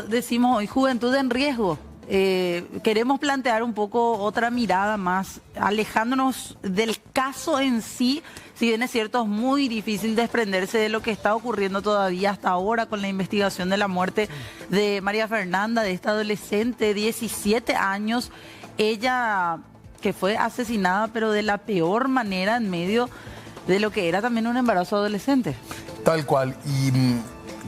decimos hoy juventud en riesgo. Queremos plantear un poco otra mirada más, alejándonos del caso en sí. Si bien es cierto, es muy difícil desprenderse de lo que está ocurriendo todavía hasta ahora con la investigación de la muerte de María Fernanda, de esta adolescente de 17 años. Ella que fue asesinada, pero de la peor manera en medio de lo que era también un embarazo adolescente. Tal cual. Y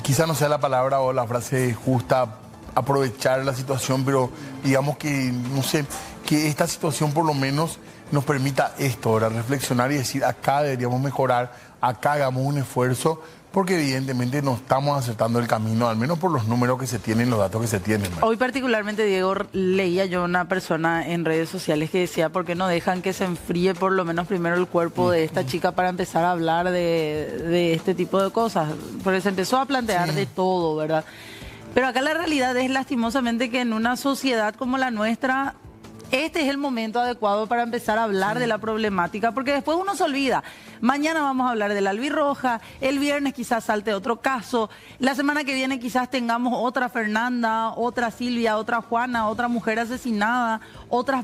quizá no sea la palabra o la frase justa aprovechar la situación, pero digamos que, no sé, que esta situación por lo menos nos permita esto, ahora reflexionar y decir, acá deberíamos mejorar, acá hagamos un esfuerzo, porque evidentemente no estamos acertando el camino, al menos por los números que se tienen, los datos que se tienen. Hoy particularmente, Diego, leía yo una persona en redes sociales que decía, ¿por qué no dejan que se enfríe por lo menos primero el cuerpo de esta chica para empezar a hablar de este tipo de cosas? Porque se empezó a plantear de todo, ¿verdad? Pero acá la realidad es lastimosamente que en una sociedad como la nuestra, este es el momento adecuado para empezar a hablar de la problemática, porque después uno se olvida. Mañana vamos a hablar de la albirroja, el viernes quizás salte otro caso, la semana que viene quizás tengamos otra Fernanda, otra Silvia, otra Juana, otra mujer asesinada, otras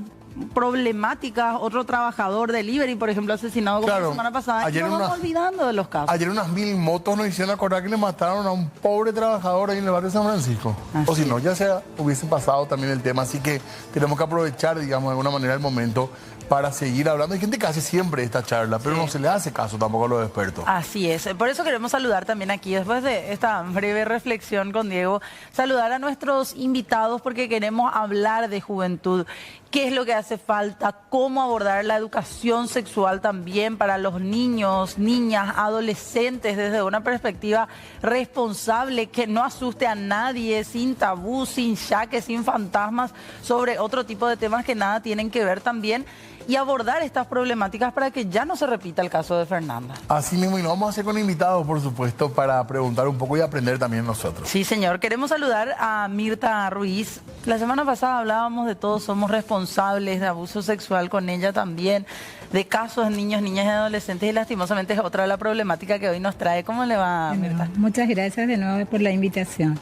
problemáticas, otro trabajador delivery, por ejemplo, asesinado como la semana pasada. Ayer nos vamos olvidando de los casos. Ayer unas 1000 motos nos hicieron acordar que le mataron a un pobre trabajador ahí en el barrio de San Francisco. O si no, ya se hubiese pasado también el tema. Así que tenemos que aprovechar, digamos, de alguna manera el momento para seguir hablando. Hay gente que hace siempre esta charla, pero no se le hace caso tampoco a los expertos. Así es. Por eso queremos saludar también aquí, después de esta breve reflexión con Diego, saludar a nuestros invitados porque queremos hablar de juventud. ¿Qué es lo que hace falta? ¿Cómo abordar la educación sexual también para los niños, niñas, adolescentes desde una perspectiva responsable que no asuste a nadie, sin tabú, sin yaques, sin fantasmas, sobre otro tipo de temas que nada tienen que ver también? Y abordar estas problemáticas para que ya no se repita el caso de Fernanda. Así mismo, y nos vamos a hacer con invitados, por supuesto, para preguntar un poco y aprender también nosotros. Sí, señor. Queremos saludar a Mirta Ruiz. La semana pasada hablábamos de todos somos responsables de abuso sexual con ella también, de casos de niños, niñas y adolescentes, y lastimosamente es otra de la problemática que hoy nos trae. ¿Cómo le va, Mirta? Muchas gracias de nuevo por la invitación.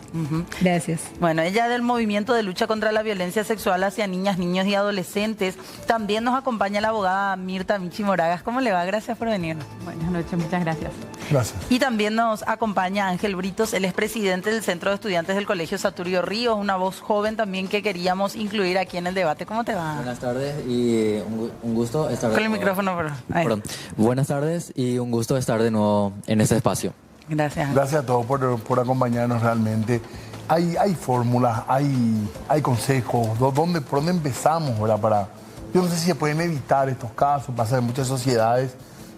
Gracias. Bueno, ella del movimiento de lucha contra la violencia sexual hacia niñas, niños y adolescentes. También nos acompaña la abogada Mirta Michi Moragas. ¿Cómo le va? Gracias por venir. Buenas noches, muchas gracias. Gracias. Y también nos acompaña Ángel Britos, él es presidente del Centro de Estudiantes del Colegio Saturio Ríos, una voz joven también que queríamos incluir aquí en el debate. ¿Cómo te va? Buenas tardes y un gusto estar Con el micrófono, perdón. Buenas tardes y un gusto estar de nuevo en este espacio. Gracias. Gracias a todos por acompañarnos realmente. Hay fórmulas, hay consejos, por dónde empezamos, ¿verdad? Yo no sé si se pueden evitar estos casos, pasa en muchas sociedades,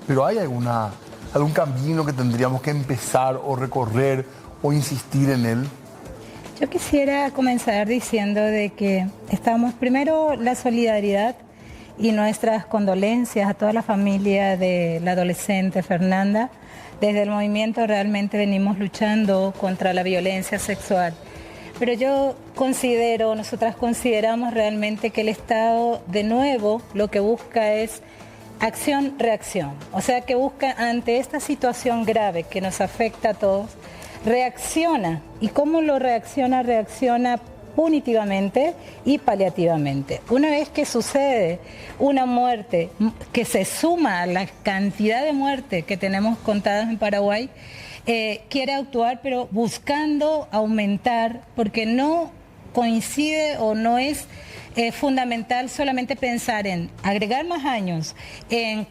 pero ¿hay algún camino que tendríamos que empezar o recorrer o insistir en él? Yo quisiera comenzar diciendo de que estamos primero la solidaridad y nuestras condolencias a toda la familia de la adolescente Fernanda. Desde el movimiento realmente venimos luchando contra la violencia sexual. Pero yo nosotras consideramos realmente que el Estado, de nuevo, lo que busca es acción-reacción. O sea, que busca ante esta situación grave que nos afecta a todos, reacciona. ¿Y cómo lo reacciona? Reacciona punitivamente y paliativamente. Una vez que sucede una muerte que se suma a la cantidad de muertes que tenemos contadas en Paraguay, quiere actuar, pero buscando aumentar, porque no coincide o no es fundamental solamente pensar en agregar más años, en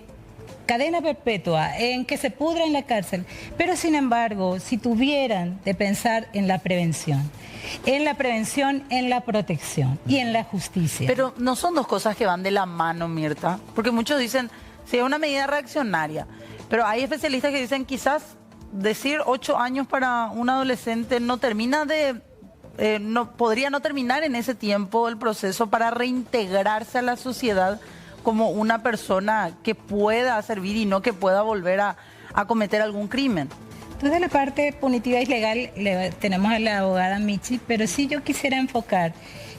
cadena perpetua, en que se pudra en la cárcel, pero sin embargo, si tuvieran de pensar en la prevención, en la protección y en la justicia. Pero no son dos cosas que van de la mano, Mirta, porque muchos dicen, sí, es una medida reaccionaria, pero hay especialistas que dicen quizás decir 8 años para un adolescente no termina podría no terminar en ese tiempo el proceso para reintegrarse a la sociedad como una persona que pueda servir y no que pueda volver a cometer algún crimen. Entonces la parte punitiva y legal tenemos a la abogada Michi, pero sí yo quisiera enfocar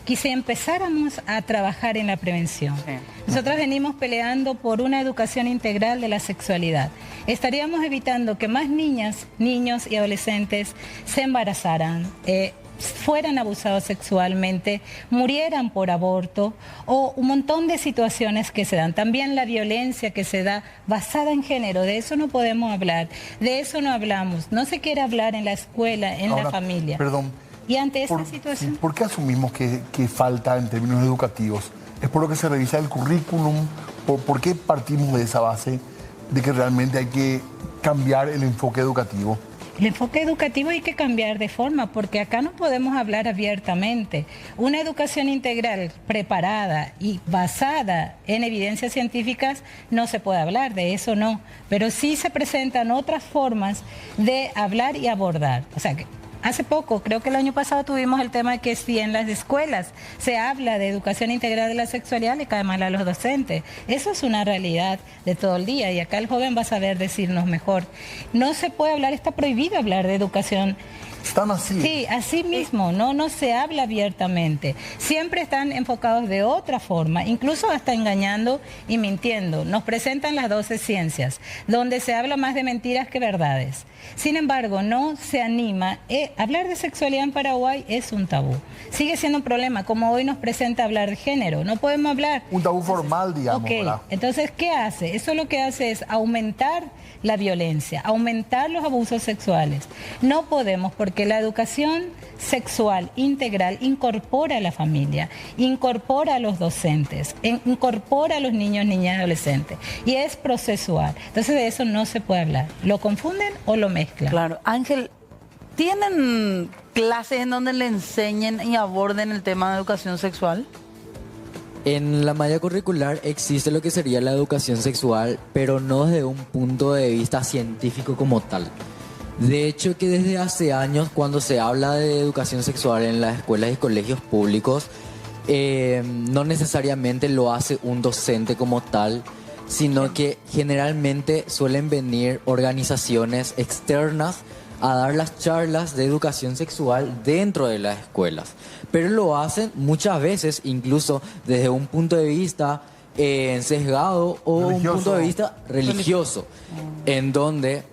que si empezáramos a trabajar en la prevención. Sí. Nosotros venimos peleando por una educación integral de la sexualidad. Estaríamos evitando que más niñas, niños y adolescentes se embarazaran, fueran abusados sexualmente, murieran por aborto o un montón de situaciones que se dan. También la violencia que se da basada en género, de eso no podemos hablar, de eso no hablamos, no se quiere hablar en la escuela, en la familia. Perdón. Y ante esta situación... ¿Por qué asumimos que falta en términos educativos? ¿Es por lo que se revisa el currículum? ¿Por qué partimos de esa base de que realmente hay que cambiar el enfoque educativo? El enfoque educativo hay que cambiar de forma, porque acá no podemos hablar abiertamente. Una educación integral preparada y basada en evidencias científicas no se puede hablar, de eso no. Pero sí se presentan otras formas de hablar y abordar. O sea, que hace poco, creo que el año pasado tuvimos el tema de que si en las escuelas se habla de educación integral de la sexualidad, le cae mal a los docentes. Eso es una realidad de todo el día y acá el joven va a saber decirnos mejor. No se puede hablar, está prohibido hablar de educación. ¿Están así? Sí, así mismo, no se habla abiertamente. Siempre están enfocados de otra forma, incluso hasta engañando y mintiendo. Nos presentan las 12 ciencias, donde se habla más de mentiras que verdades. Sin embargo, no se anima. Hablar de sexualidad en Paraguay es un tabú. Sigue siendo un problema, como hoy nos presenta hablar de género. No podemos hablar. Un tabú formal, digamos. Ok, ¿verdad? entonces, ¿qué hace? Eso lo que hace es aumentar la violencia, aumentar los abusos sexuales. No podemos, porque la educación sexual integral incorpora a la familia, incorpora a los docentes, incorpora a los niños, niñas y adolescentes. Y es procesual. Entonces, de eso no se puede hablar. ¿Lo confunden o lo mezclan? Claro. Ángel, ¿tienen clases en donde le enseñen y aborden el tema de educación sexual? En la malla curricular existe lo que sería la educación sexual, pero no desde un punto de vista científico como tal. De hecho, que desde hace años, cuando se habla de educación sexual en las escuelas y colegios públicos, no necesariamente lo hace un docente como tal, sino que generalmente suelen venir organizaciones externas a dar las charlas de educación sexual dentro de las escuelas. Pero lo hacen muchas veces, incluso desde un punto de vista sesgado o un punto de vista religioso, en donde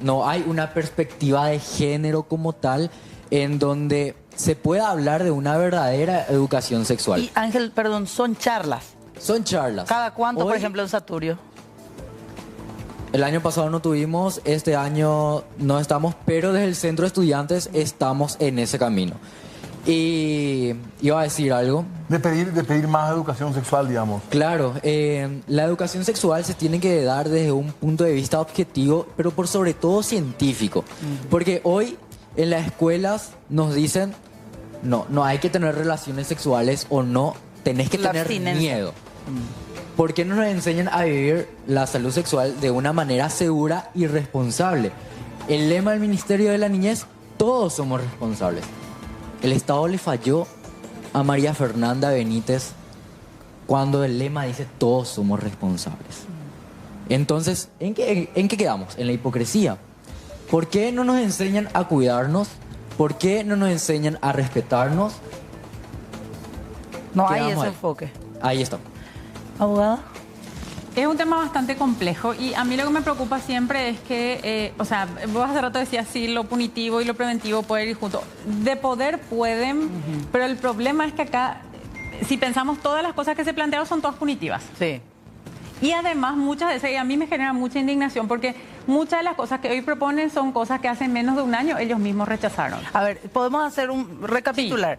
no hay una perspectiva de género como tal, en donde se pueda hablar de una verdadera educación sexual. Y Ángel, perdón, son charlas. Son charlas. ¿Cada cuánto, por Hoy, ejemplo, en Saturio? El año pasado no tuvimos, este año no estamos, pero desde el centro de estudiantes estamos en ese camino. Y iba a decir algo. De pedir más educación sexual, digamos. Claro, la educación sexual se tiene que dar desde un punto de vista objetivo, pero por sobre todo científico. Porque hoy en las escuelas nos dicen, no hay que tener relaciones sexuales o no, tenés que tener miedo. ¿Por qué no nos enseñan a vivir la salud sexual de una manera segura y responsable? El lema del Ministerio de la Niñez, todos somos responsables. El Estado le falló a María Fernanda Benítez cuando el lema dice todos somos responsables. Entonces, ¿en qué quedamos? En la hipocresía. ¿Por qué no nos enseñan a cuidarnos? ¿Por qué no nos enseñan a respetarnos? No hay Quedamos ese ahí. enfoque. Ahí está. ¿Abogada? Es un tema bastante complejo y a mí lo que me preocupa siempre es que, o sea, vos hace rato decías, sí, lo punitivo y lo preventivo pueden ir juntos. De poder pueden, pero el problema es que acá, si pensamos todas las cosas que se plantearon son todas punitivas. Sí. Y además muchas veces, y a mí me genera mucha indignación porque muchas de las cosas que hoy proponen son cosas que hace menos de un año ellos mismos rechazaron. A ver, podemos hacer un recapitular.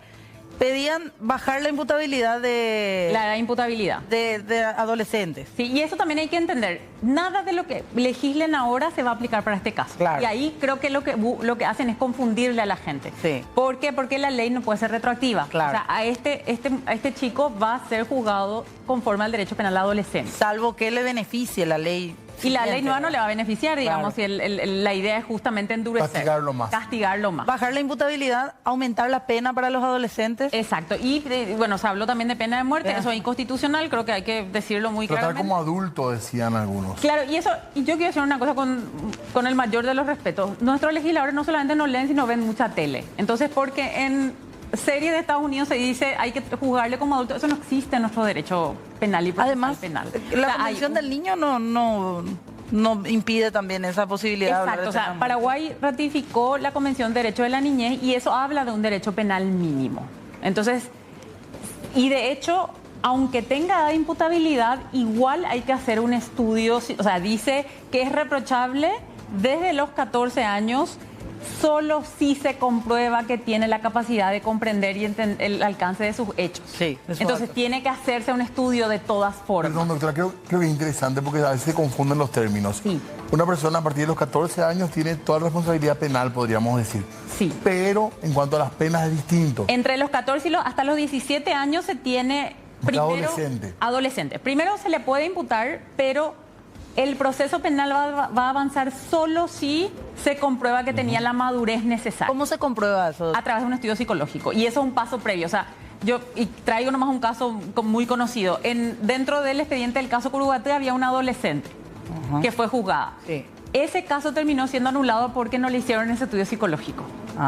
Pedían bajar la imputabilidad de La imputabilidad. de adolescentes. Sí, y eso también hay que entender. Nada de lo que legislen ahora se va a aplicar para este caso. Claro. Y ahí creo que lo que hacen es confundirle a la gente. Sí. ¿Por qué? Porque la ley no puede ser retroactiva. Claro. O sea, a este chico va a ser juzgado conforme al derecho penal adolescente. Salvo que le beneficie la ley. Y la ley siguiente. nueva no le va a beneficiar, digamos, Claro. y la idea es justamente endurecer. Castigarlo más. Castigarlo más. Bajar la imputabilidad, aumentar la pena para los adolescentes. Exacto. Y bueno, se habló también de pena de muerte. Ya. Eso es inconstitucional, creo que hay que decirlo muy Tratar claramente. como adulto, decían algunos. Claro, y yo quiero decir una cosa con el mayor de los respetos. Nuestros legisladores no solamente no leen, sino ven mucha tele. Entonces, porque en serie de Estados Unidos se dice hay que juzgarle como adulto, eso no existe en nuestro derecho penal y procesal Además, penal. la O sea, Convención del Niño no no impide también esa posibilidad. de hablar Exacto, de o sea, pena Paraguay ratificó la Convención de Derecho de la Niñez y eso habla de un derecho penal mínimo. Entonces, y de hecho, aunque tenga edad de imputabilidad, igual hay que hacer un estudio, o sea, dice que es reprochable desde los 14 años, solo si se comprueba que tiene la capacidad de comprender y el alcance de sus hechos. Sí, de sus Entonces actos. tiene que hacerse un estudio de todas formas. Perdón, doctora, creo que es interesante porque a veces se confunden los términos. Sí. Una persona a partir de los 14 años tiene toda la responsabilidad penal, podríamos decir. Sí. Pero en cuanto a las penas es distinto. Entre los 14 y hasta los 17 años se tiene primero... Adolescente. Adolescente. Primero se le puede imputar, pero el proceso penal va a avanzar solo si se comprueba que tenía la madurez necesaria. ¿Cómo se comprueba eso? A través de un estudio psicológico. Y eso es un paso previo. O sea, y traigo nomás un caso muy conocido. Dentro del expediente del caso Curuguaté había una adolescente que fue juzgada. Sí. Ese caso terminó siendo anulado porque no le hicieron ese estudio psicológico.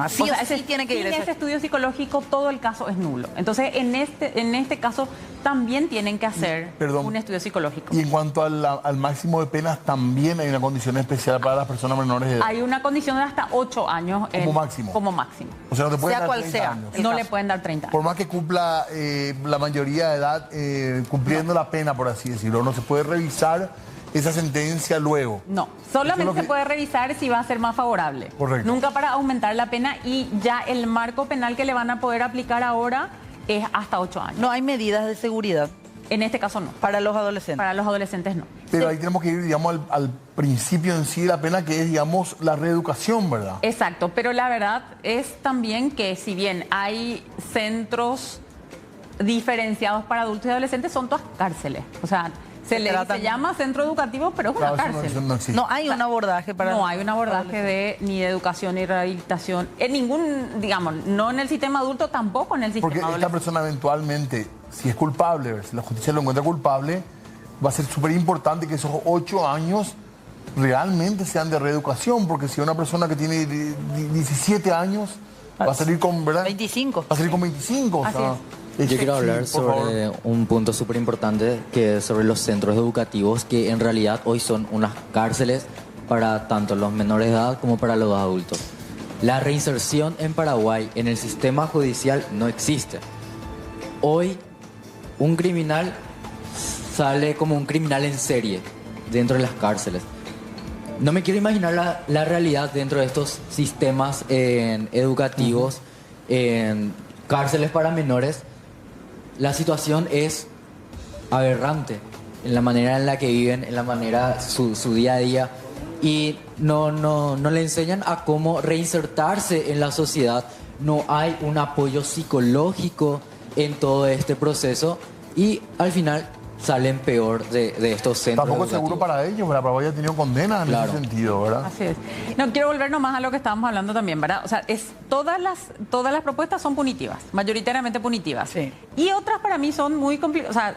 Sí, o sí tiene que ir sin ese. ese estudio psicológico, todo el caso es nulo. Entonces, en este caso, también tienen que hacer Perdón. un estudio psicológico. Y en cuanto al máximo de penas, también hay una condición especial para las personas menores de edad. Hay una condición de hasta 8 años. Como máximo. Como máximo. O sea, no te pueden Sea dar cual 30 sea. años. El No caso. le pueden dar 30 años. Por más que cumpla la mayoría de edad, cumpliendo la pena, por así decirlo, no se puede revisar esa sentencia luego. No, Eso es solamente lo que- se puede revisar si va a ser más favorable. Correcto. Nunca para aumentar la pena y ya el marco penal que le van a poder aplicar ahora es hasta 8 años. No hay medidas de seguridad En este caso no. para los adolescentes. Para los adolescentes no. Pero ahí tenemos que ir, digamos, al principio en sí de la pena, que es, digamos, la reeducación, ¿verdad? Exacto, pero la verdad es también que si bien hay centros diferenciados para adultos y adolescentes, son todas cárceles. O sea, se tratan- llama centro educativo, pero es una Claro, eso cárcel. eso no existe. No hay un abordaje para... No hay un abordaje ni de educación ni rehabilitación en ningún, digamos, no en el sistema adulto, tampoco en el sistema Porque esta adolescente. persona eventualmente, si es culpable, si la justicia lo encuentra culpable, va a ser súper importante que esos 8 años realmente sean de reeducación, porque si una persona que tiene 17 años va a salir con, ¿verdad? 25. Va a salir con 25. O Así sea, Yo quiero hablar sí, por favor. sobre un punto súper importante, que es sobre los centros educativos, que en realidad hoy son unas cárceles para tanto los menores de edad como para los adultos. La reinserción en Paraguay en el sistema judicial no existe. Hoy un criminal sale como un criminal en serie dentro de las cárceles. No me quiero imaginar la realidad dentro de estos sistemas educativos, en cárceles para menores. La situación es aberrante en la manera en la que viven, en la manera su día a día, y no le enseñan a cómo reinsertarse en la sociedad. No hay un apoyo psicológico en todo este proceso y al final salen peor de estos centros Tampoco es seguro educativos. para ellos, ¿verdad? Paraguay ha tenido condenas en Claro. ese sentido, ¿verdad? Así es. No, quiero volver nomás a lo que estábamos hablando también, ¿verdad? O sea, todas las propuestas son punitivas, mayoritariamente punitivas. Sí. Y otras para mí son muy complicadas. O sea,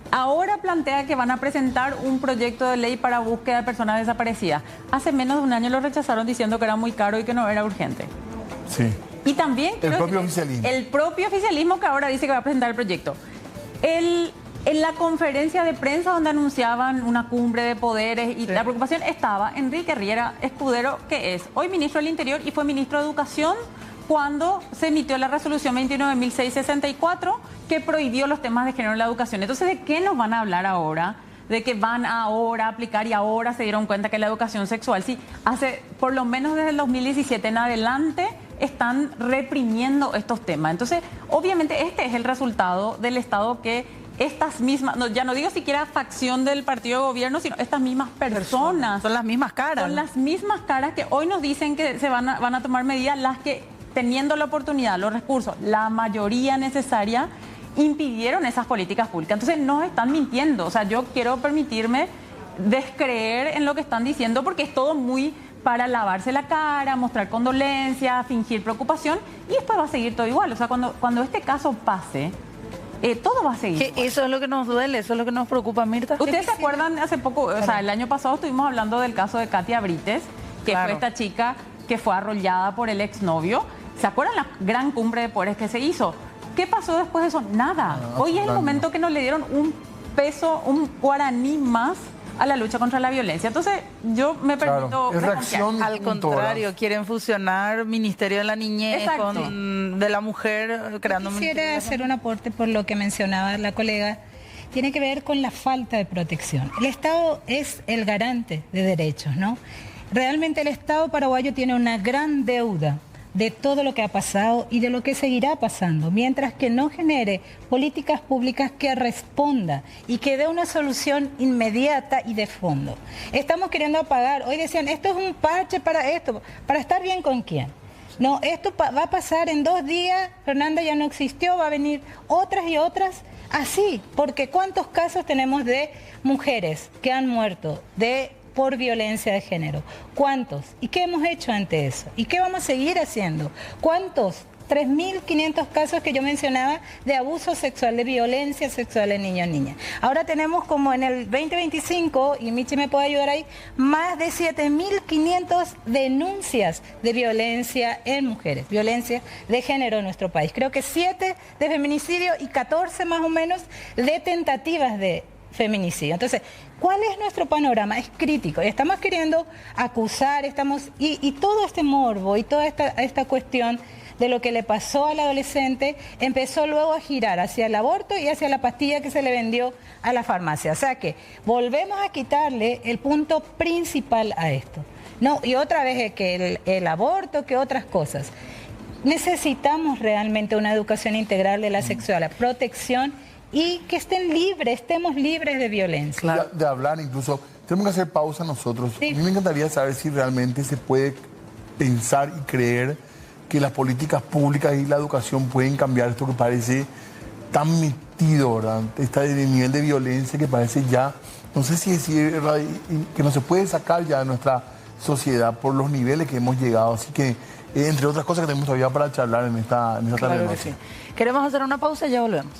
ahora plantea que van a presentar un proyecto de ley para búsqueda de personas desaparecidas. Hace menos de un año lo rechazaron diciendo que era muy caro y que no era urgente. Sí. Y también... quiero propio decir, oficialismo. El propio oficialismo que ahora dice que va a presentar el proyecto. En la conferencia de prensa donde anunciaban una cumbre de poderes y la preocupación estaba Enrique Riera Escudero, que es hoy ministro del Interior y fue ministro de Educación cuando se emitió la resolución 29.664 que prohibió los temas de género en la educación. Entonces, ¿de qué nos van a hablar ahora? De que van ahora a aplicar y ahora se dieron cuenta que la educación sexual, sí, hace por lo menos desde el 2017 en adelante están reprimiendo estos temas. Entonces, obviamente este es el resultado del Estado que estas mismas, ya no digo siquiera facción del partido de gobierno, sino estas mismas personas. Son las mismas caras. Son las mismas caras que hoy nos dicen que van a tomar medidas, las que teniendo la oportunidad, los recursos, la mayoría necesaria, impidieron esas políticas públicas. Entonces nos están mintiendo. O sea, yo quiero permitirme descreer en lo que están diciendo porque es todo muy para lavarse la cara, mostrar condolencia, fingir preocupación y después va a seguir todo igual. O sea, cuando este caso pase, todo va a seguir Que igual. eso es lo que nos duele, eso es lo que nos preocupa, Mirta. ¿Ustedes se acuerdan hace poco, o sea, el año pasado estuvimos hablando del caso de Katia Brites, que Claro. fue esta chica que fue arrollada por el exnovio? ¿Se acuerdan la gran cumbre de poderes que se hizo? ¿Qué pasó después de eso? Nada. Hoy es el momento que nos le dieron un peso, un guaraní más a la lucha contra la violencia. Entonces, yo me permito... Claro, es reacción Al contrario, quieren fusionar Ministerio de la Niñez Exacto. con de la Mujer, creando un Quisiera ministerio. hacer un aporte por lo que mencionaba la colega. Tiene que ver con la falta de protección. El Estado es el garante de derechos, ¿no? Realmente el Estado paraguayo tiene una gran deuda de todo lo que ha pasado y de lo que seguirá pasando, mientras que no genere políticas públicas que responda y que dé una solución inmediata y de fondo. Estamos queriendo apagar, hoy decían, esto es un parche para esto, ¿para estar bien con quién? No, esto va a pasar en 2 días, Fernanda ya no existió, va a venir otras y otras, así, porque ¿cuántos casos tenemos de mujeres que han muerto por violencia de género? ¿Cuántos? ¿Y qué hemos hecho ante eso? ¿Y qué vamos a seguir haciendo? ¿Cuántos? 3.500 casos que yo mencionaba de abuso sexual, de violencia sexual en niños y niñas. Ahora tenemos como en el 2025, y Michi me puede ayudar ahí, más de 7.500 denuncias de violencia en mujeres, violencia de género en nuestro país. Creo que 7 de feminicidio y 14 más o menos de tentativas de feminicidio. Entonces, ¿cuál es nuestro panorama? Es crítico. Estamos queriendo acusar, y todo este morbo y toda esta cuestión de lo que le pasó al adolescente empezó luego a girar hacia el aborto y hacia la pastilla que se le vendió a la farmacia. O sea que volvemos a quitarle el punto principal a esto. No, y otra vez es que el aborto, que otras cosas. Necesitamos realmente una educación integral de la sexualidad, protección y que estemos libres de violencia. Claro. De hablar incluso. Tenemos que hacer pausa nosotros. Sí. A mí me encantaría saber si realmente se puede pensar y creer que las políticas públicas y la educación pueden cambiar esto que parece tan metido, ¿verdad? Este nivel de violencia que parece ya, no sé si decir, que no se puede sacar ya de nuestra sociedad por los niveles que hemos llegado. Así que, entre otras cosas que tenemos todavía para charlar en esta tarde Claro que noche. sí. Queremos hacer una pausa y ya volvemos.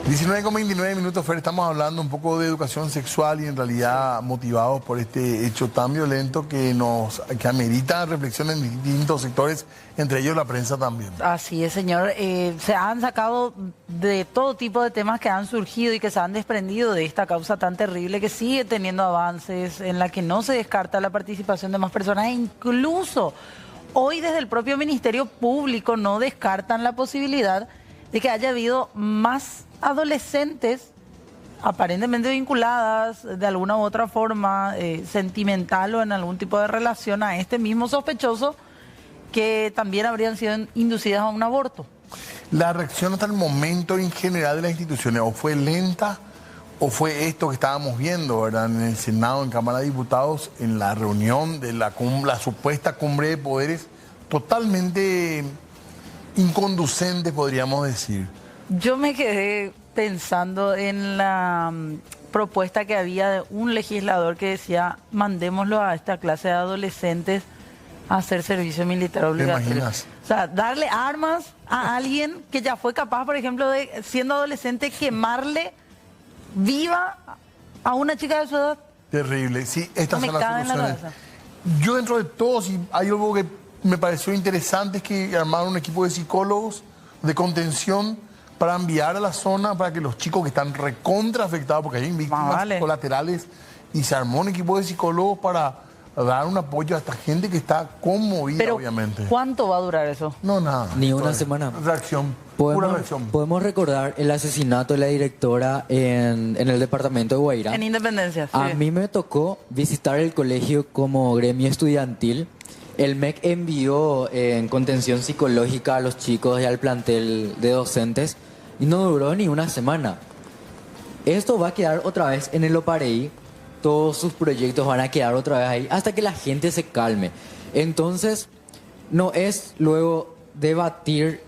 19:29 minutos, Fer, estamos hablando un poco de educación sexual y en realidad motivados por este hecho tan violento que amerita reflexión en distintos sectores, entre ellos la prensa también. Así es, señor. Se han sacado de todo tipo de temas que han surgido y que se han desprendido de esta causa tan terrible que sigue teniendo avances, en la que no se descarta la participación de más personas e incluso hoy desde el propio Ministerio Público no descartan la posibilidad de que haya habido más adolescentes aparentemente vinculadas de alguna u otra forma sentimental o en algún tipo de relación a este mismo sospechoso que también habrían sido inducidas a un aborto. La reacción hasta el momento en general de las instituciones o fue lenta o fue esto que estábamos viendo, ¿verdad? En el Senado, en Cámara de Diputados, en la reunión de la supuesta cumbre de poderes, totalmente inconducente, podríamos decir. Yo me quedé pensando en la propuesta que había de un legislador que decía, mandémoslo a esta clase de adolescentes a hacer servicio militar obligatorio. imaginas? O sea, darle armas a alguien que ya fue capaz, por ejemplo, de, siendo adolescente, quemarle viva a una chica de su edad. Terrible. Sí, estas No son me las cabe en la soluciones. cabeza. Yo dentro de todo, si hay algo que me pareció interesante es que armaron un equipo de psicólogos de contención para enviar a la zona para que los chicos que están recontra afectados, porque hay víctimas colaterales, y se armó un equipo de psicólogos para dar un apoyo a esta gente que está conmovida, Pero, obviamente. ¿cuánto va a durar eso? No, nada. Ni una Todavía. semana. Reacción, pura reacción. Podemos recordar el asesinato de la directora en el departamento de Guairá. En Independencia, sí. A mí me tocó visitar el colegio como gremio estudiantil. El MEC envió en contención psicológica a los chicos y al plantel de docentes y no duró ni una semana. Esto va a quedar otra vez en el Opareí. Todos sus proyectos van a quedar otra vez ahí hasta que la gente se calme. Entonces, no es luego debatir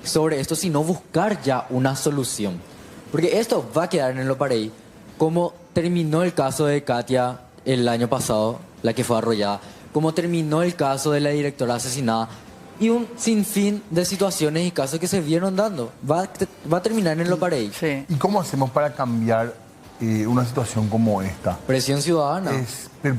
sobre esto, sino buscar ya una solución. Porque esto va a quedar en el Opareí. Como terminó el caso de Katia el año pasado, la que fue arrollada, como terminó el caso de la directora asesinada, y un sinfín de situaciones y casos que se vieron dando. Va a terminar en el Opareí. Sí. ¿Y cómo hacemos para cambiar una situación como esta? Presión ciudadana.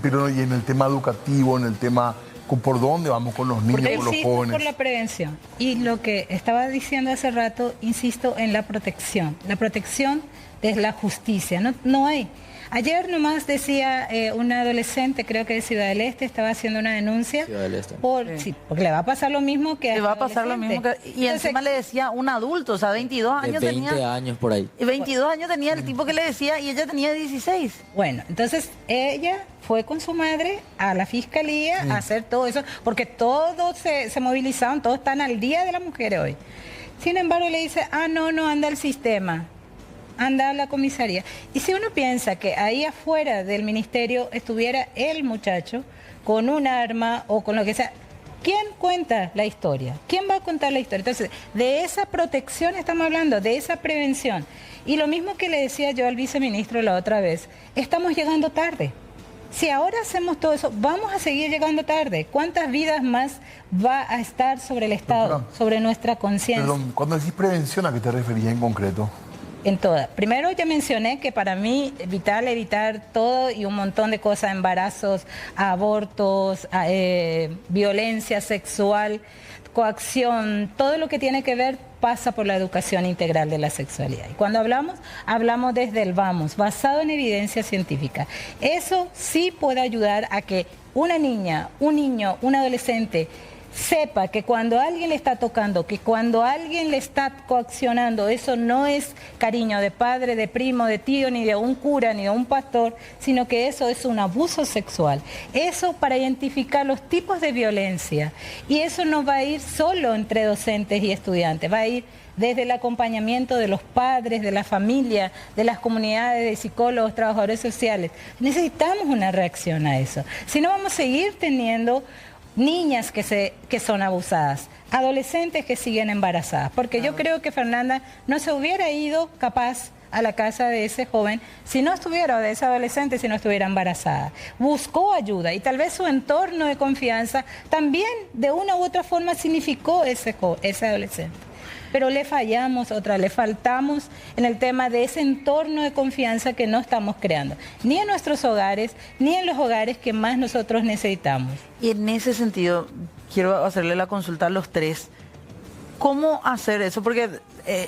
Pero y en el tema educativo, en el tema por dónde vamos con los niños, Porque con los insisto jóvenes. por la prevención. Y lo que estaba diciendo hace rato, insisto en la protección. La protección de la justicia. No hay. Ayer nomás decía una adolescente, creo que de Ciudad del Este, estaba haciendo una denuncia. Ciudad del Este. Sí, porque le va a pasar lo mismo que a Le la va a pasar lo mismo adolescente. que... Y encima le decía un adulto, o sea, 22 De años 20 tenía... años por ahí. 22 años tenía el tipo que le decía y ella tenía 16. Bueno, entonces ella fue con su madre a la fiscalía a hacer todo eso, porque todos se movilizaron, todos están al día de la mujer hoy. Sin embargo, le dice, no anda el sistema, anda a la comisaría. Y si uno piensa que ahí afuera del ministerio estuviera el muchacho con un arma o con lo que sea, ¿quién cuenta la historia? ¿Quién va a contar la historia? Entonces, de esa protección estamos hablando, de esa prevención. Y lo mismo que le decía yo al viceministro la otra vez, estamos llegando tarde. Si ahora hacemos todo eso, vamos a seguir llegando tarde. ¿Cuántas vidas más va a estar sobre el Estado, sobre nuestra conciencia? Perdón, cuando decís prevención, ¿a qué te referías en concreto? En todas. Primero ya mencioné que para mí vital evitar todo y un montón de cosas, embarazos, abortos, violencia sexual, coacción, todo lo que tiene que ver pasa por la educación integral de la sexualidad. Y cuando hablamos desde el vamos, basado en evidencia científica. Eso sí puede ayudar a que una niña, un niño, un adolescente sepa que cuando alguien le está tocando, que cuando alguien le está coaccionando, eso no es cariño de padre, de primo, de tío, ni de un cura, ni de un pastor, sino que eso es un abuso sexual. Eso para identificar los tipos de violencia. Y eso no va a ir solo entre docentes y estudiantes, va a ir desde el acompañamiento de los padres, de la familia, de las comunidades, de psicólogos, trabajadores sociales. Necesitamos una reacción a eso. Si no, vamos a seguir teniendo niñas que son abusadas, adolescentes que siguen embarazadas, porque yo creo que Fernanda no se hubiera ido capaz a la casa de ese joven si no estuviera, o de esa adolescente, si no estuviera embarazada. Buscó ayuda y tal vez su entorno de confianza también de una u otra forma significó ese adolescente. Pero le fallamos le faltamos en el tema de ese entorno de confianza que no estamos creando, ni en nuestros hogares, ni en los hogares que más nosotros necesitamos. Y en ese sentido, quiero hacerle la consulta a los tres. ¿Cómo hacer eso? Porque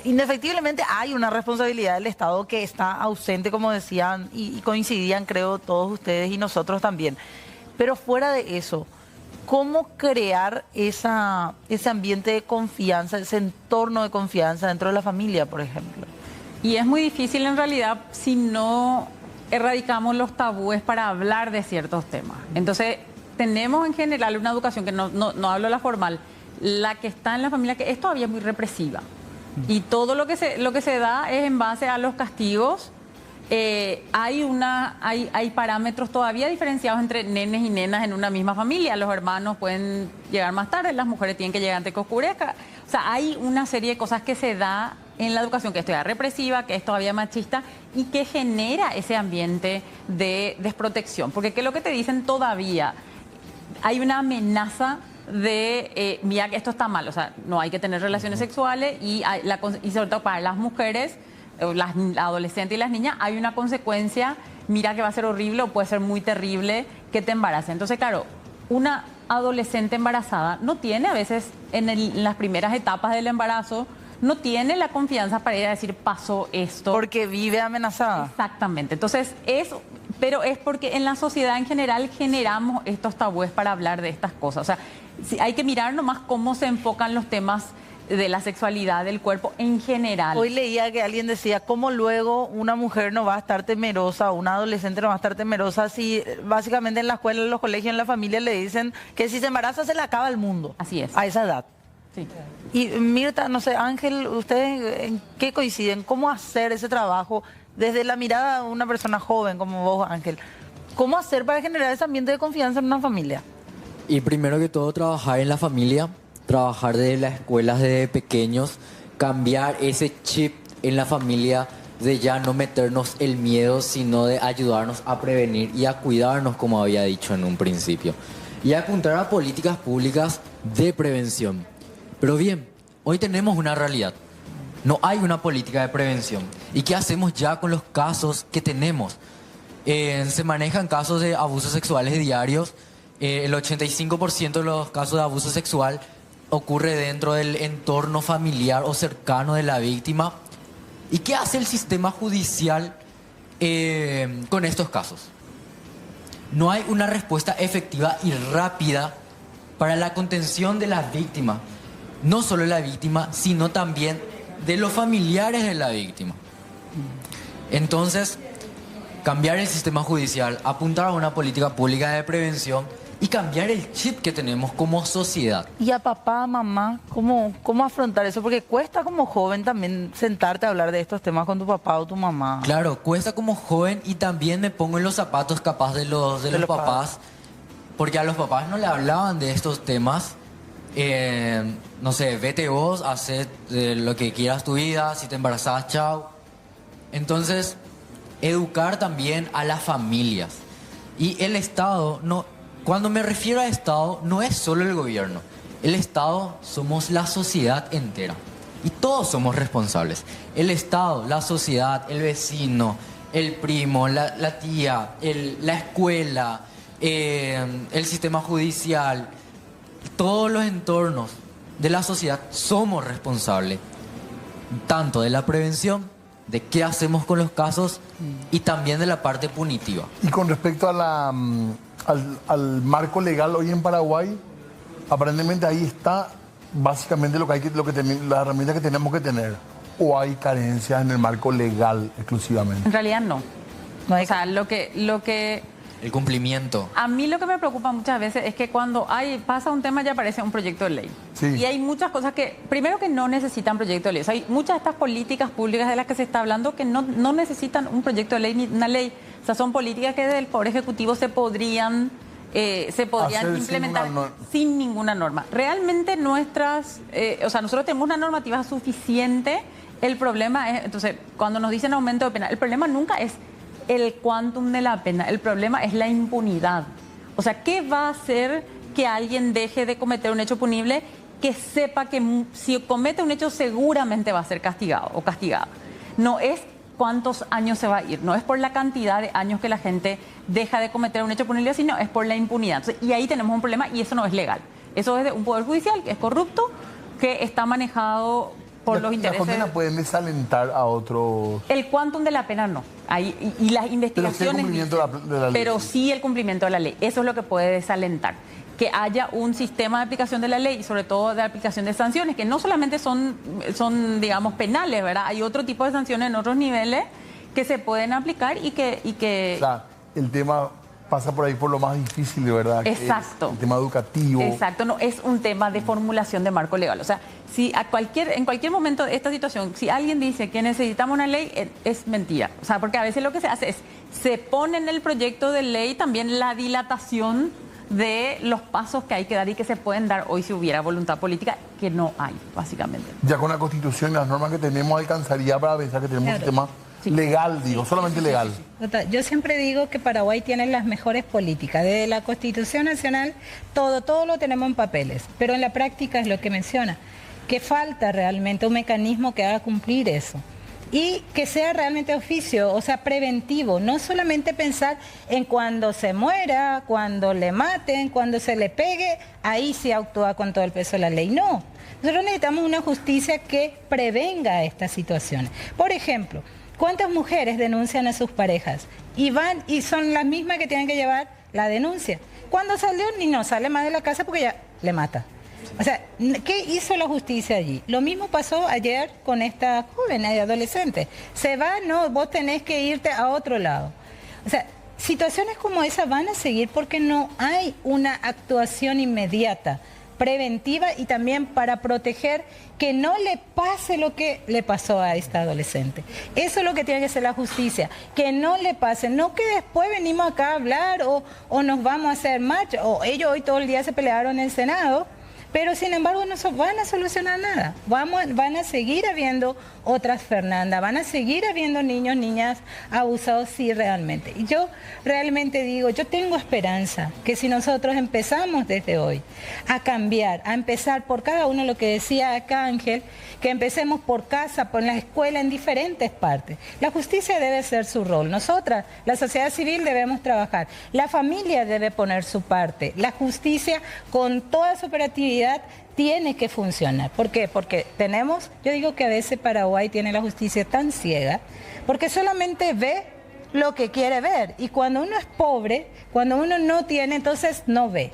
indefectiblemente hay una responsabilidad del Estado que está ausente, como decían, y coincidían, creo, todos ustedes y nosotros también. Pero fuera de eso, ¿cómo crear ese ambiente de confianza, ese entorno de confianza dentro de la familia, por ejemplo? Y es muy difícil en realidad si no erradicamos los tabúes para hablar de ciertos temas. Entonces, tenemos en general una educación que no hablo la formal, la que está en la familia, que es todavía muy represiva. Y todo lo que se da es en base a los castigos. Hay parámetros todavía diferenciados entre nenes y nenas en una misma familia. Los hermanos pueden llegar más tarde, las mujeres tienen que llegar antes que oscurezca. O sea, hay una serie de cosas que se da en la educación que es todavía represiva, que es todavía machista y que genera ese ambiente de desprotección. Porque ¿qué es lo que te dicen todavía? Hay una amenaza de, mira, esto está mal, o sea, no hay que tener relaciones sexuales y sobre todo para las mujeres, las adolescentes y las niñas, hay una consecuencia, mira que va a ser horrible o puede ser muy terrible que te embarace. Entonces, claro, una adolescente embarazada no tiene a veces en las primeras etapas del embarazo, no tiene la confianza para ir a decir pasó esto. Porque vive amenazada. Exactamente. Entonces, pero es porque en la sociedad en general generamos estos tabúes para hablar de estas cosas. O sea, hay que mirar nomás cómo se enfocan los temas de la sexualidad, del cuerpo en general. Hoy leía que alguien decía, ¿cómo luego una mujer no va a estar temerosa, una adolescente no va a estar temerosa si básicamente en la escuela, en los colegios, en la familia le dicen que si se embaraza se le acaba el mundo? Así es. A esa edad. Sí. Y Mirta, no sé, Ángel, ¿ustedes en qué coinciden? ¿Cómo hacer ese trabajo desde la mirada de una persona joven como vos, Ángel? ¿Cómo hacer para generar ese ambiente de confianza en una familia? Y primero que todo, trabajar en la familia, trabajar desde las escuelas desde pequeños, cambiar ese chip en la familia de ya no meternos el miedo, sino de ayudarnos a prevenir y a cuidarnos, como había dicho en un principio. Y a apuntar a políticas públicas de prevención. Pero bien, hoy tenemos una realidad. No hay una política de prevención. ¿Y qué hacemos ya con los casos que tenemos? Se manejan casos de abusos sexuales diarios el 85% de los casos de abuso sexual ocurre dentro del entorno familiar o cercano de la víctima. ¿Y qué hace el sistema judicial con estos casos? No hay una respuesta efectiva y rápida para la contención de las víctimas. No solo de la víctima, sino también de los familiares de la víctima. Entonces, cambiar el sistema judicial, apuntar a una política pública de prevención y cambiar el chip que tenemos como sociedad. Y a papá, mamá, ¿cómo afrontar eso? Porque cuesta como joven también sentarte a hablar de estos temas con tu papá o tu mamá. Claro, cuesta como joven y también me pongo en los zapatos capaz de los papás, porque a los papás no le hablaban de estos temas. No sé, vete vos, haz lo que quieras tu vida, si te embarazas, chao. Entonces, educar también a las familias. Y el Estado, cuando me refiero a Estado, no es solo el gobierno. El Estado somos la sociedad entera. Y todos somos responsables. El Estado, la sociedad, el vecino, el primo, la tía, la escuela, el sistema judicial, todos los entornos de la sociedad somos responsables. Tanto de la prevención, de qué hacemos con los casos y también de la parte punitiva. Y con respecto a al marco legal hoy en Paraguay, aparentemente ahí está básicamente la herramienta que tenemos que tener. ¿O hay carencias en el marco legal exclusivamente? En realidad no. O sea, lo que El cumplimiento. a mí lo que me preocupa muchas veces es que cuando pasa un tema ya aparece un proyecto de ley. Sí. Y hay muchas cosas que, primero que no necesitan proyecto de ley. O sea, hay muchas de estas políticas públicas de las que se está hablando que no necesitan un proyecto de ley ni una ley. O sea, son políticas que desde el Poder Ejecutivo se podrían implementar sin ninguna norma. Realmente nosotros tenemos una normativa suficiente. El problema es, entonces, cuando nos dicen aumento de pena, el problema nunca es el quantum de la pena, el problema es la impunidad. O sea, ¿qué va a hacer que alguien deje de cometer un hecho punible que sepa que si comete un hecho seguramente va a ser castigado o castigada? No es cuántos años se va a ir, no es por la cantidad de años que la gente deja de cometer un hecho punible, sino es por la impunidad. Entonces, y ahí tenemos un problema y eso no es legal. Eso es de un poder judicial que es corrupto, que está manejado por los intereses. ¿Las condenas pueden desalentar a otros? El quantum de la pena no. Y las investigaciones. Pero sí el cumplimiento de la ley. Pero sí el cumplimiento de la ley. Eso es lo que puede desalentar. Que haya un sistema de aplicación de la ley y sobre todo de aplicación de sanciones, que no solamente son digamos, penales, ¿verdad? Hay otro tipo de sanciones en otros niveles que se pueden aplicar y que... O sea, el tema pasa por ahí por lo más difícil, de verdad. Exacto. El tema educativo. Exacto, no es un tema de formulación de marco legal. O sea, si en cualquier momento de esta situación, si alguien dice que necesitamos una ley, es mentira. O sea, porque a veces lo que se hace es, se pone en el proyecto de ley también la dilatación de los pasos que hay que dar y que se pueden dar hoy si hubiera voluntad política, que no hay, básicamente. Ya con la Constitución y las normas que tenemos alcanzaría para pensar que tenemos un sistema legal, solamente legal. Yo siempre digo que Paraguay tiene las mejores políticas. Desde la Constitución Nacional, todo lo tenemos en papeles, pero en la práctica es lo que menciona, que falta realmente un mecanismo que haga cumplir eso. Y que sea realmente oficio, o sea, preventivo, no solamente pensar en cuando se muera, cuando le maten, cuando se le pegue, ahí sí actúa con todo el peso de la ley. No, nosotros necesitamos una justicia que prevenga estas situaciones. Por ejemplo, ¿cuántas mujeres denuncian a sus parejas? Y son las mismas que tienen que llevar la denuncia. Cuando salió, ni no sale más de la casa porque ya le mata. O sea, ¿qué hizo la justicia allí? Lo mismo pasó ayer con esta joven, adolescente. Se va, no, vos tenés que irte a otro lado. O sea, situaciones como esa van a seguir porque no hay una actuación inmediata, preventiva y también para proteger que no le pase lo que le pasó a esta adolescente. Eso es lo que tiene que hacer la justicia, que no le pase, no que después venimos acá a hablar o nos vamos a hacer marcha, o ellos hoy todo el día se pelearon en el Senado, Pero sin embargo no van a solucionar nada. Van a seguir habiendo otras Fernanda, van a seguir habiendo niños, niñas abusados, sí, realmente. Y yo realmente digo, yo tengo esperanza que si nosotros empezamos desde hoy a cambiar, a empezar por cada uno, lo que decía acá Ángel, que empecemos por casa, por la escuela, en diferentes partes. La justicia debe ser su rol. Nosotras, la sociedad civil, debemos trabajar. La familia debe poner su parte. La justicia, con toda su operatividad, tiene que funcionar. ¿Por qué? Porque yo digo que a veces Paraguay tiene la justicia tan ciega, porque solamente ve lo que quiere ver. Y cuando uno es pobre, cuando uno no tiene, entonces no ve.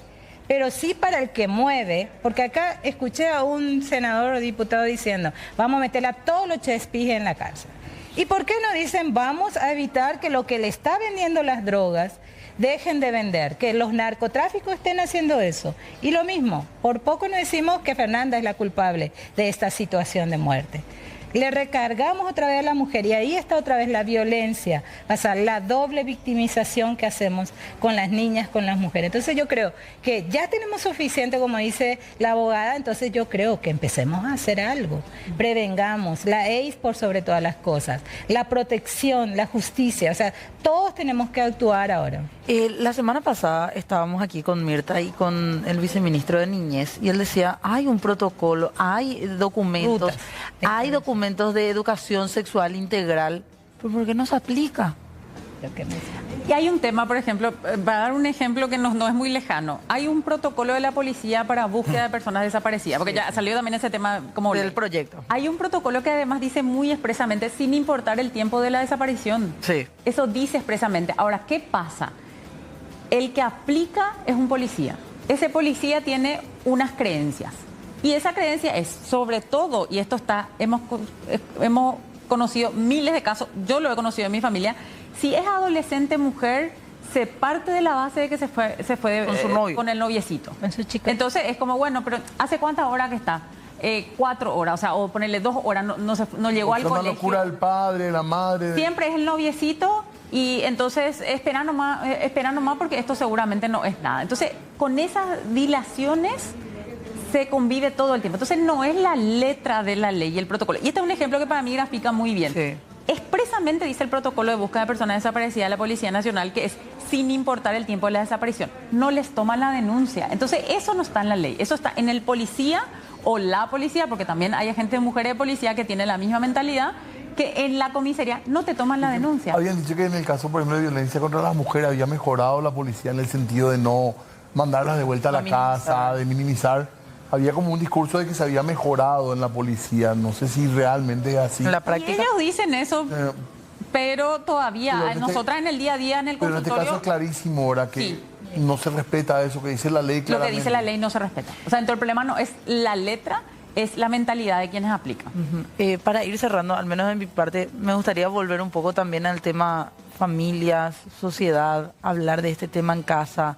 Pero sí para el que mueve, porque acá escuché a un senador o diputado diciendo, vamos a meter a todos los chespijes en la cárcel. ¿Y por qué no dicen, vamos a evitar que lo que le está vendiendo las drogas dejen de vender, que los narcotráficos estén haciendo eso? Y lo mismo, por poco no decimos que Fernanda es la culpable de esta situación de muerte. Le recargamos otra vez a la mujer y ahí está otra vez la violencia, o sea, la doble victimización que hacemos con las niñas, con las mujeres. Entonces yo creo que ya tenemos suficiente, como dice la abogada, entonces yo creo que empecemos a hacer algo. Prevengamos, la EIS por sobre todas las cosas, la protección, la justicia, o sea, todos tenemos que actuar ahora. La semana pasada estábamos aquí con Mirta y con el viceministro de Niñez y él decía, hay un protocolo, hay documentos, hay documentos de educación sexual integral, pero ¿por qué no se aplica? Y hay un tema, por ejemplo, para dar un ejemplo que no es muy lejano, hay un protocolo de la policía para búsqueda de personas desaparecidas, porque ya salió también ese tema como del proyecto. Hay un protocolo que además dice muy expresamente, sin importar el tiempo de la desaparición. Sí. Eso dice expresamente. Ahora, ¿qué pasa? El que aplica es un policía. Ese policía tiene unas creencias. Y esa creencia es, sobre todo, y esto hemos conocido miles de casos, yo lo he conocido en mi familia, si es adolescente mujer, se parte de la base de que se fue con su novio, con el noviecito. Con su chica. Entonces es como, bueno, pero ¿hace cuántas horas que está? 4 horas, o sea, o ponerle 2 horas, no llegó al colegio. Es una locura del padre, la madre. Siempre es el noviecito. Y entonces espera nomás porque esto seguramente no es nada. Entonces, con esas dilaciones se convive todo el tiempo. Entonces, no es la letra de la ley y el protocolo. Y este es un ejemplo que para mí grafica muy bien. Sí. Expresamente dice el protocolo de búsqueda de personas desaparecidas de la Policía Nacional que es sin importar el tiempo de la desaparición. No les toma la denuncia. Entonces, eso no está en la ley. Eso está en el policía o la policía, porque también hay agentes de mujeres de policía que tienen la misma mentalidad, que en la comisaría no te toman la denuncia. Habían dicho que en el caso, por ejemplo, de violencia contra las mujeres había mejorado la policía en el sentido de no mandarlas de vuelta a la casa, de minimizar. Había como un discurso de que se había mejorado en la policía. No sé si realmente es así. En la práctica. Y ellos dicen eso, pero todavía, nosotras en el día a día, en el pero consultorio... en este caso es clarísimo, ahora que sí, no se respeta eso que dice la ley claramente. Lo que dice la ley no se respeta. O sea, entonces el problema no es la letra, es la mentalidad de quienes aplican. Para ir cerrando, al menos de mi parte, me gustaría volver un poco también al tema familias, sociedad, hablar de este tema en casa.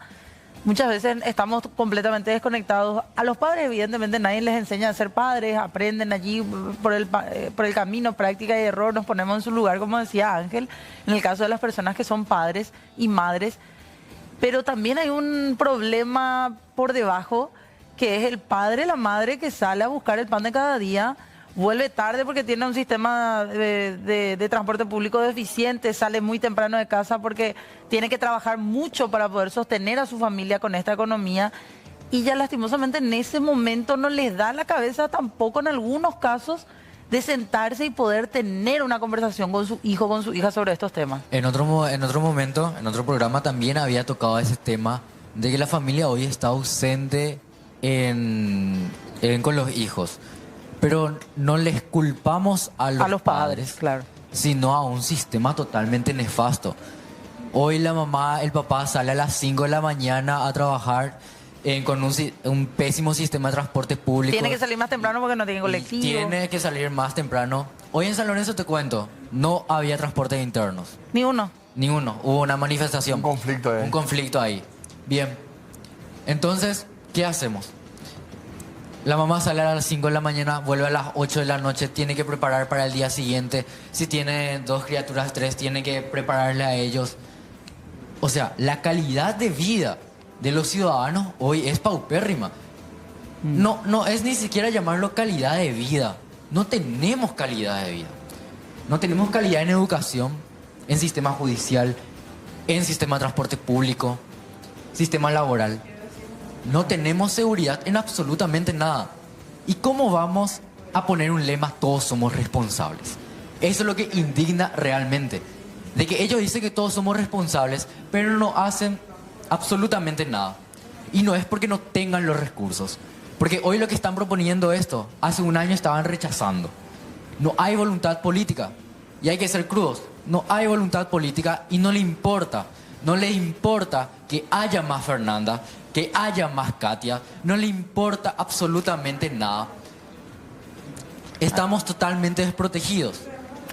Muchas veces estamos completamente desconectados. A los padres, evidentemente, nadie les enseña a ser padres, aprenden allí por el camino, práctica y error, nos ponemos en su lugar, como decía Ángel, en el caso de las personas que son padres y madres. Pero también hay un problema por debajo, que es el padre, la madre que sale a buscar el pan de cada día, vuelve tarde porque tiene un sistema de transporte público deficiente, sale muy temprano de casa porque tiene que trabajar mucho para poder sostener a su familia con esta economía y ya lastimosamente en ese momento no les da la cabeza tampoco en algunos casos de sentarse y poder tener una conversación con su hijo, con su hija sobre estos temas. En otro momento, en otro programa también había tocado ese tema de que la familia hoy está ausente con los hijos. Pero no les culpamos a los padres, claro, sino a un sistema totalmente nefasto. Hoy la mamá, el papá sale a las 5 de la mañana a trabajar con un pésimo sistema de transporte público. Tiene que salir más temprano porque no tiene colectivo. Tiene que salir más temprano. Hoy en San Lorenzo, te cuento, no había transportes internos. Ni uno. Hubo una manifestación. Un conflicto ahí. Un conflicto ahí. Bien. Entonces, ¿qué hacemos? La mamá sale a las 5 de la mañana, vuelve a las 8 de la noche, tiene que preparar para el día siguiente. Si tiene 2 criaturas, 3, tiene que prepararle a ellos. O sea, la calidad de vida de los ciudadanos hoy es paupérrima. No es ni siquiera llamarlo calidad de vida. No tenemos calidad de vida. No tenemos calidad en educación, en sistema judicial, en sistema de transporte público, sistema laboral. No tenemos seguridad en absolutamente nada. ¿Y cómo vamos a poner un lema, todos somos responsables? Eso es lo que indigna realmente. De que ellos dicen que todos somos responsables, pero no hacen absolutamente nada. Y no es porque no tengan los recursos. Porque hoy lo que están proponiendo esto, hace un año estaban rechazando. No hay voluntad política. Y hay que ser crudos. No hay voluntad política y no le importa. No le importa que haya más Fernanda, que haya más Katia. No le importa absolutamente nada. Estamos totalmente desprotegidos.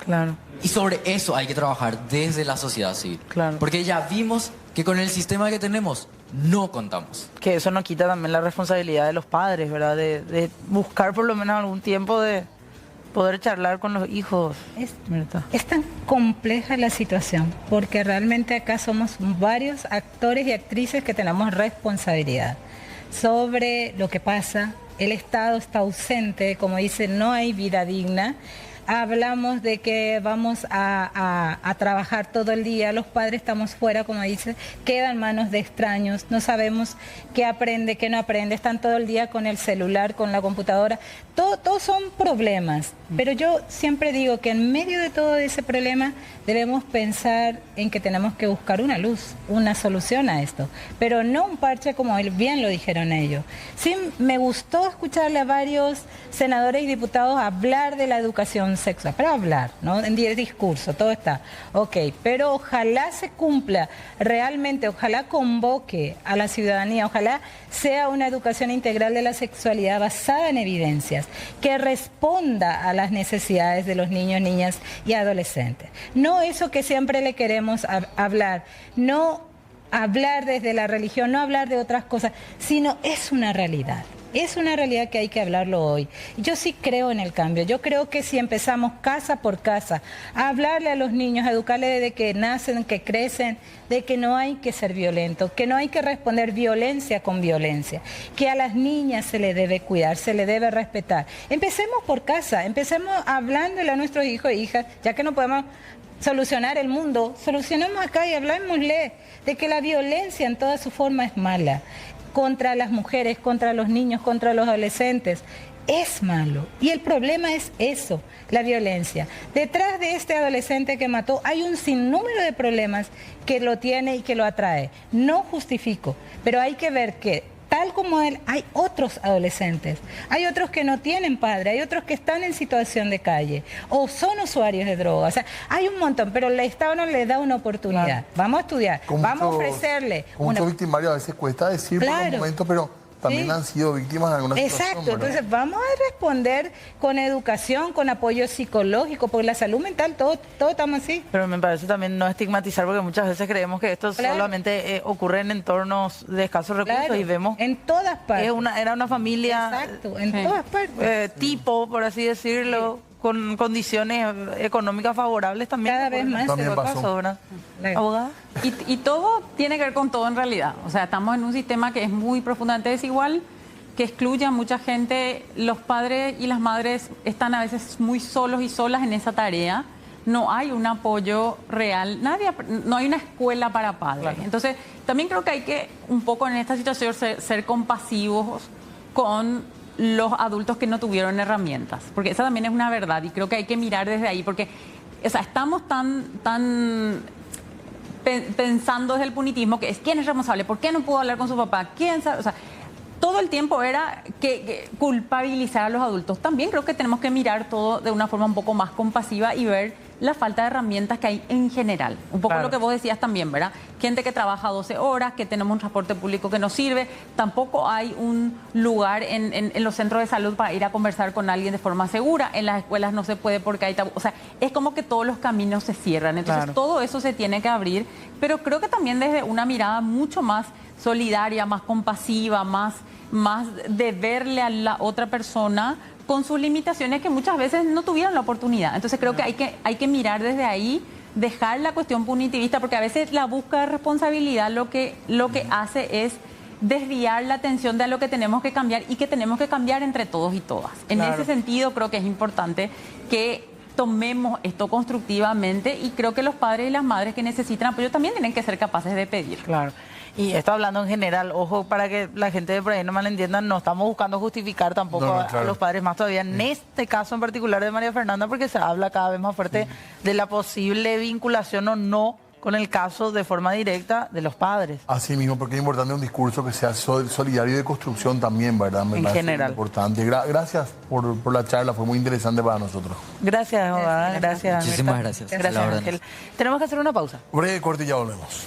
Claro. Y sobre eso hay que trabajar desde la sociedad civil. Claro. Porque ya vimos que con el sistema que tenemos no contamos. Que eso no quita también la responsabilidad de los padres, ¿verdad? De buscar por lo menos algún tiempo de poder charlar con los hijos. Es tan compleja la situación, porque realmente acá somos varios actores y actrices que tenemos responsabilidad sobre lo que pasa. El Estado está ausente, como dice, no hay vida digna. Hablamos de que vamos a trabajar todo el día, los padres estamos fuera, como dice, quedan manos de extraños, no sabemos qué aprende, qué no aprende, están todo el día con el celular, con la computadora, todos son problemas, pero yo siempre digo que en medio de todo ese problema debemos pensar en que tenemos que buscar una luz, una solución a esto, pero no un parche como bien lo dijeron ellos. Sí, me gustó escucharle a varios senadores y diputados hablar de la educación sexual, para hablar, ¿no? En el discurso, todo está, ok, pero ojalá se cumpla realmente, ojalá convoque a la ciudadanía, ojalá sea una educación integral de la sexualidad basada en evidencias, que responda a las necesidades de los niños, niñas y adolescentes. No eso que siempre le queremos hablar, no hablar desde la religión, no hablar de otras cosas, sino es una realidad. Es una realidad que hay que hablarlo hoy. Yo sí creo en el cambio. Yo creo que si empezamos casa por casa a hablarle a los niños, a educarles desde que nacen, que crecen, de que no hay que ser violento, que no hay que responder violencia con violencia, que a las niñas se les debe cuidar, se les debe respetar. Empecemos por casa, empecemos hablándole a nuestros hijos e hijas, ya que no podemos solucionar el mundo, solucionemos acá y hablámosle de que la violencia en toda su forma es mala. Contra las mujeres, contra los niños, contra los adolescentes. Es malo. Y el problema es eso, la violencia. Detrás de este adolescente que mató hay un sinnúmero de problemas que lo tiene y que lo atrae. No justifico, pero hay que ver que tal como él, hay otros adolescentes, hay otros que no tienen padre, hay otros que están en situación de calle o son usuarios de drogas. O sea, hay un montón, pero el Estado no le da una oportunidad. Claro. Vamos a estudiar, vamos a ofrecerle. Muchos victimarios a veces cuesta decir por un momento, pero también han sido víctimas en alguna situación. Exacto, entonces vamos a responder con educación, con apoyo psicológico, porque la salud mental, todo estamos así. Pero me parece también no estigmatizar, porque muchas veces creemos que esto solamente ocurre en entornos de escasos recursos y vemos... En todas partes. Era una familia... Exacto, en todas partes. Tipo, por así decirlo, con condiciones económicas favorables también. Cada vez más. También pasó. ¿Abogada? Y todo tiene que ver con todo en realidad. O sea, estamos en un sistema que es muy profundamente desigual, que excluye a mucha gente. Los padres y las madres están a veces muy solos y solas en esa tarea. No hay un apoyo real, no hay una escuela para padres. Claro. Entonces, también creo que hay que, un poco en esta situación, ser compasivos con los adultos que no tuvieron herramientas. Porque esa también es una verdad y creo que hay que mirar desde ahí. Porque, o sea, estamos tan pensando desde el punitismo, que es quién es responsable, por qué no pudo hablar con su papá, quién sabe, o sea, todo el tiempo era que culpabilizar a los adultos. También creo que tenemos que mirar todo de una forma un poco más compasiva y ver la falta de herramientas que hay en general. Un poco lo que vos decías también, ¿verdad? Gente que trabaja 12 horas, que tenemos un transporte público que no sirve, tampoco hay un lugar en los centros de salud para ir a conversar con alguien de forma segura, en las escuelas no se puede porque hay tabú. O sea, es como que todos los caminos se cierran, entonces todo eso se tiene que abrir, pero creo que también desde una mirada mucho más solidaria, más compasiva, más de verle a la otra persona con sus limitaciones que muchas veces no tuvieron la oportunidad. Entonces creo que hay que mirar desde ahí, dejar la cuestión punitivista, porque a veces la búsqueda de responsabilidad lo que hace es desviar la atención de lo que tenemos que cambiar y que tenemos que cambiar entre todos y todas. En ese sentido creo que es importante que tomemos esto constructivamente y creo que los padres y las madres que necesitan apoyo también tienen que ser capaces de pedir. Claro. Y esto hablando en general, ojo, para que la gente de por ahí no malentienda, no estamos buscando justificar tampoco a los padres más todavía, en este caso en particular de María Fernanda, porque se habla cada vez más fuerte de la posible vinculación o no con el caso de forma directa de los padres. Así mismo, porque es importante un discurso que sea solidario y de construcción también, ¿verdad? Me En parece general. importante. Gracias por la charla, fue muy interesante para nosotros. Gracias, Jodá, gracias. Muchísimas gracias. Gracias, Ángel. Tenemos que hacer una pausa. Breve corte y ya volvemos.